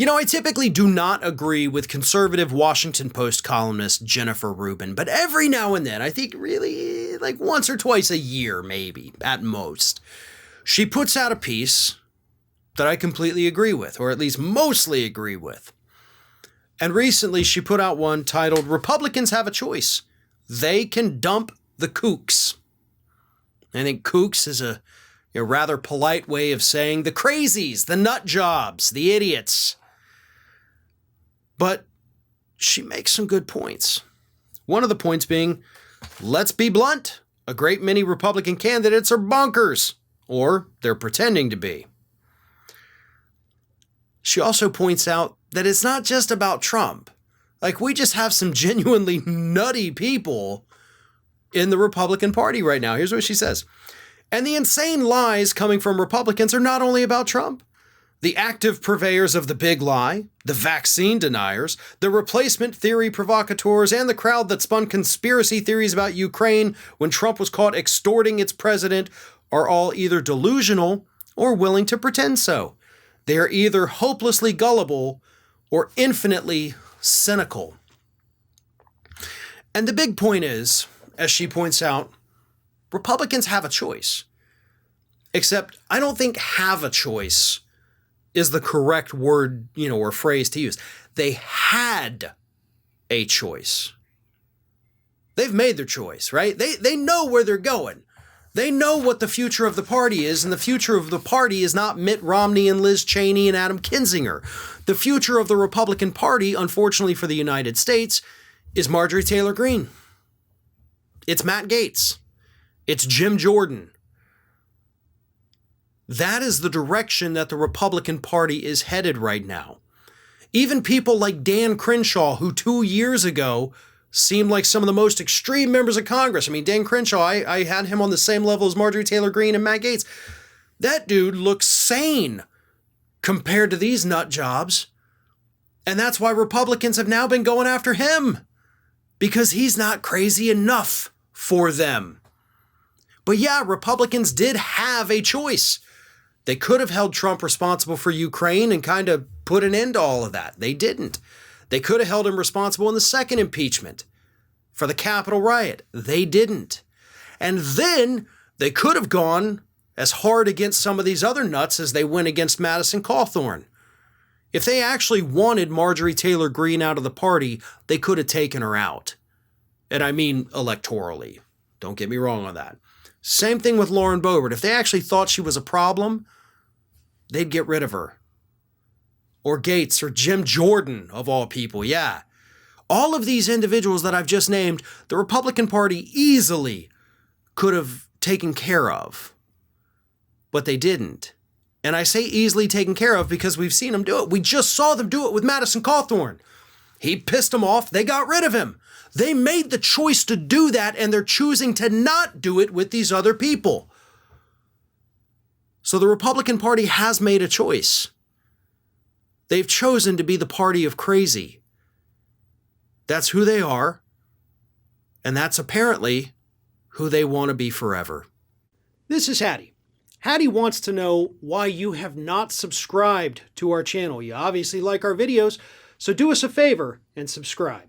You know, I typically do not agree with conservative Washington Post columnist Jennifer Rubin, but every now and then, I think really like once or twice a year, maybe at most, she puts out a piece that I completely agree with, or at least mostly agree with. And recently she put out one titled, "Republicans Have a Choice. They Can Dump the Kooks." I think kooks is a rather polite way of saying the crazies, the nut jobs, the idiots. But she makes some good points. One of the points being, let's be blunt, a great many Republican candidates are bonkers, or they're pretending to be. She also points out that it's not just about Trump. Like, we just have some genuinely nutty people in the Republican Party right now. Here's what she says. And the insane lies coming from Republicans are not only about Trump. The active purveyors of the big lie, the vaccine deniers, the replacement theory provocateurs, and the crowd that spun conspiracy theories about Ukraine when Trump was caught extorting its president are all either delusional or willing to pretend so. They are either hopelessly gullible or infinitely cynical. And the big point is, as she points out, Republicans have a choice. Except I don't think "have a choice" is the correct word, or phrase to use. They had a choice. They've made their choice, right? They know where they're going. They know what the future of the party is, and the future of the party is not Mitt Romney and Liz Cheney and Adam Kinzinger. The future of the Republican Party, unfortunately for the United States, is Marjorie Taylor Greene. It's Matt Gaetz. It's Jim Jordan. That is the direction that the Republican Party is headed right now. Even people like Dan Crenshaw, who 2 years ago seemed like some of the most extreme members of Congress. I mean, Dan Crenshaw, I had him on the same level as Marjorie Taylor Greene and Matt Gaetz. That dude looks sane compared to these nut jobs. And that's why Republicans have now been going after him, because he's not crazy enough for them. But yeah, Republicans did have a choice. They could have held Trump responsible for Ukraine and kind of put an end to all of that. They didn't. They could have held him responsible in the second impeachment for the Capitol riot. They didn't. And then they could have gone as hard against some of these other nuts as they went against Madison Cawthorn. If they actually wanted Marjorie Taylor Greene out of the party, they could have taken her out. And I mean electorally. Don't get me wrong on that. Same thing with Lauren Boebert. If they actually thought she was a problem, they'd get rid of her. Or Gaetz or Jim Jordan, of all people, yeah. All of these individuals that I've just named, the Republican Party easily could have taken care of. But they didn't. And I say easily taken care of because we've seen them do it. We just saw them do it with Madison Cawthorn. He pissed them off. They got rid of him. They made the choice to do that, and they're choosing to not do it with these other people. So the Republican Party has made a choice. They've chosen to be the party of crazy. That's who they are, and that's apparently who they want to be forever. This is Hattie. Hattie wants to know why you have not subscribed to our channel. You obviously like our videos, so do us a favor and subscribe.